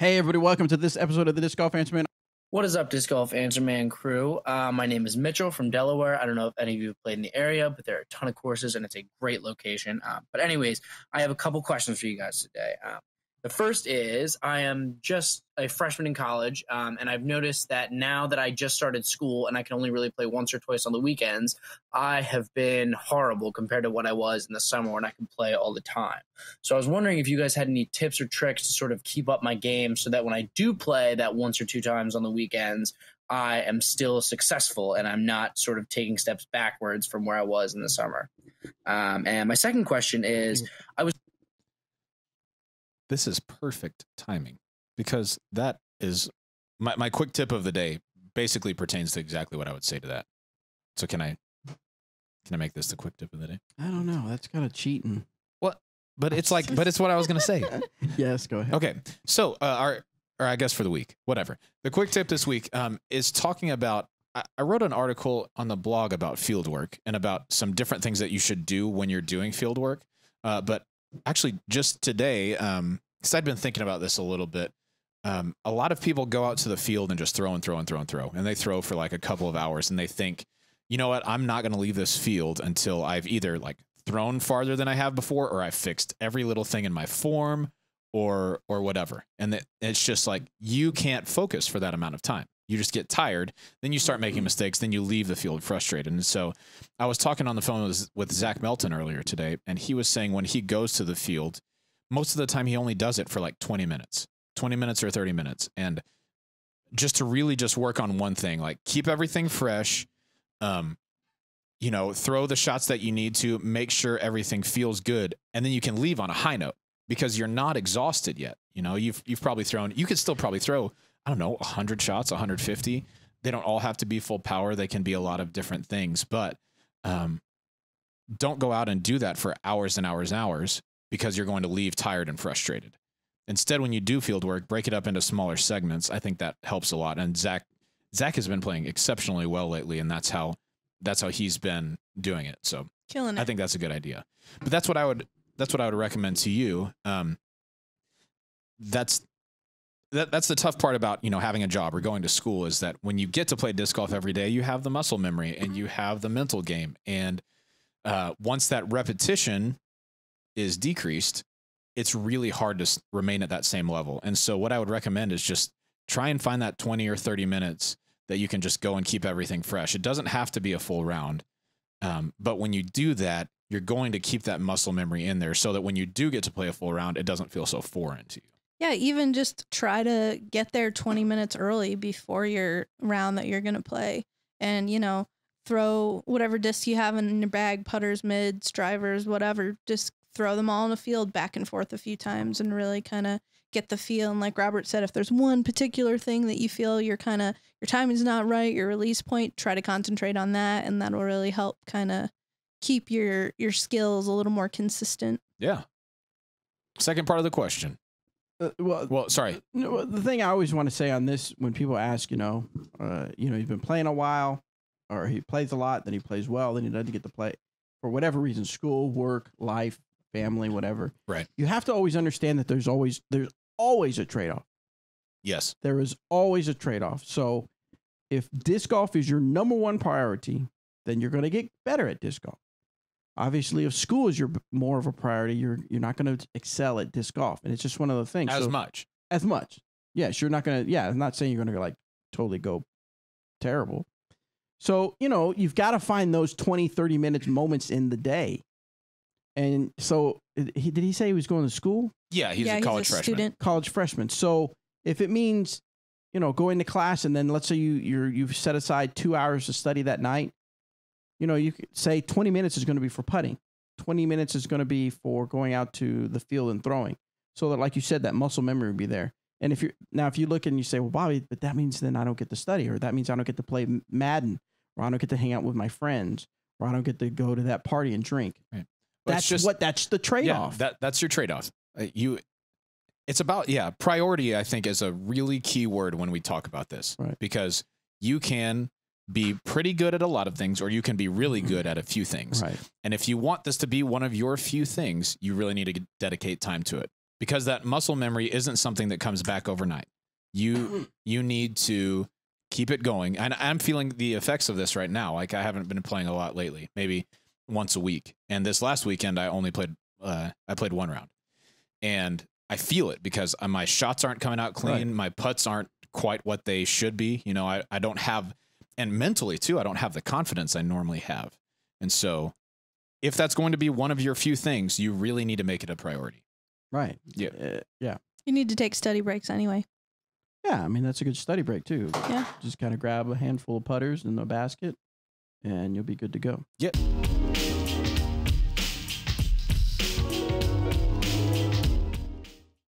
Hey, everybody, welcome to this episode of the Disc Golf Answer Man. What is up, Disc Golf Answer Man crew? My name is Mitchell from Delaware. I don't know if any of you have played in the area, but there are a ton of courses, and it's a great location. But anyways, I have a couple questions for you guys today. The first is, I am just a freshman in college, and I've noticed that now that I just started school and I can only really play once or twice on the weekends, I have been horrible compared to what I was in the summer when I could play all the time. So I was wondering if you guys had any tips or tricks to sort of keep up my game so that when I do play that once or two times on the weekends, I am still successful and I'm not sort of taking steps backwards from where I was in the summer. And my second question is, This is perfect timing because that is my quick tip of the day basically pertains to exactly what I would say to that. So can I make this the quick tip of the day? I don't know. That's kind of cheating. What? But it's what I was going to say. Yes, go ahead. Okay. So or I guess for the week, whatever. The quick tip this week is talking about, I wrote an article on the blog about field work and about some different things that you should do when you're doing field work. But actually just today, because I'd been thinking about this a little bit, a lot of people go out to the field and just throw. And they throw for like a couple of hours and they think, you know what, I'm not going to leave this field until I've either like thrown farther than I have before, or I've fixed every little thing in my form or whatever. And it's just like, you can't focus for that amount of time. You just get tired. Then you start making mistakes. Then you leave the field frustrated. And so I was talking on the phone with Zach Melton earlier today, and he was saying when he goes to the field, most of the time he only does it for like 20 minutes or 30 minutes. And just to really just work on one thing, like keep everything fresh, throw the shots that you need to, make sure everything feels good. And then you can leave on a high note because you're not exhausted yet. You've probably you could still probably throw, I don't know, 100 shots, 150. They don't all have to be full power. They can be a lot of different things, but don't go out and do that for hours and hours and hours because you're going to leave tired and frustrated. Instead, when you do field work, break it up into smaller segments. I think that helps a lot. And Zach has been playing exceptionally well lately, and that's how he's been doing it. So killing it. I think that's a good idea. But that's what I would recommend to you. That's the tough part about, having a job or going to school is that when you get to play disc golf every day, you have the muscle memory and you have the mental game. And once that repetition is decreased, it's really hard to remain at that same level. And so what I would recommend is just try and find that 20 or 30 minutes that you can just go and keep everything fresh. It doesn't have to be a full round. But when you do that, you're going to keep that muscle memory in there so that when you do get to play a full round, it doesn't feel so foreign to you. Yeah, even just try to get there 20 minutes early before your round that you're going to play. And, throw whatever discs you have in your bag, putters, mids, drivers, whatever. Just throw them all in the field back and forth a few times and really kind of get the feel. And like Robert said, if there's one particular thing that you feel your timing's not right, your release point, try to concentrate on that. And that'll really help kind of keep your skills a little more consistent. Yeah. Second part of the question. Sorry. The thing I always want to say on this, when people ask, he's been playing a while, or he plays a lot, then he plays well, then he doesn't get to play for whatever reason, school, work, life, family, whatever. Right. You have to always understand that there's always a trade-off. Yes. There is always a trade-off. So if disc golf is your number one priority, then you're going to get better at disc golf. Obviously, if school is more of a priority, you're not going to excel at disc golf, and it's just one of the things. As much. Yes, you're not going to. Yeah, I'm not saying you're going to like totally go terrible. So you've got to find those 20, 30 minutes moments in the day. And so, did he say he was going to school? Yeah, he's a college freshman. Student. College freshman. So if it means going to class, and then let's say you've set aside 2 hours to study that night. You could say 20 minutes is going to be for putting. 20 minutes is going to be for going out to the field and throwing. So that, like you said, that muscle memory will be there. And if you look and you say, well, Bobby, but that means then I don't get to study, or that means I don't get to play Madden, or I don't get to hang out with my friends, or I don't get to go to that party and drink. Right. That's the trade-off. Yeah, that's your trade-off. It's about, priority, I think, is a really key word when we talk about this. Right. Because you can be pretty good at a lot of things, or you can be really good at a few things. Right. And if you want this to be one of your few things, you really need to dedicate time to it. because that muscle memory isn't something that comes back overnight. You need to keep it going. And I'm feeling the effects of this right now. Like, I haven't been playing a lot lately, maybe once a week. And this last weekend, I only played, I played one round, and I feel it because my shots aren't coming out clean. Right. My putts aren't quite what they should be. You know, I don't have, and mentally too, I don't have the confidence I normally have. And so if that's going to be one of your few things, you really need to make it a priority. Right. Yeah. Yeah. You need to take study breaks anyway. Yeah, I mean, that's a good study break, too. Yeah. Just kind of grab a handful of putters in the basket, and you'll be good to go. Yep.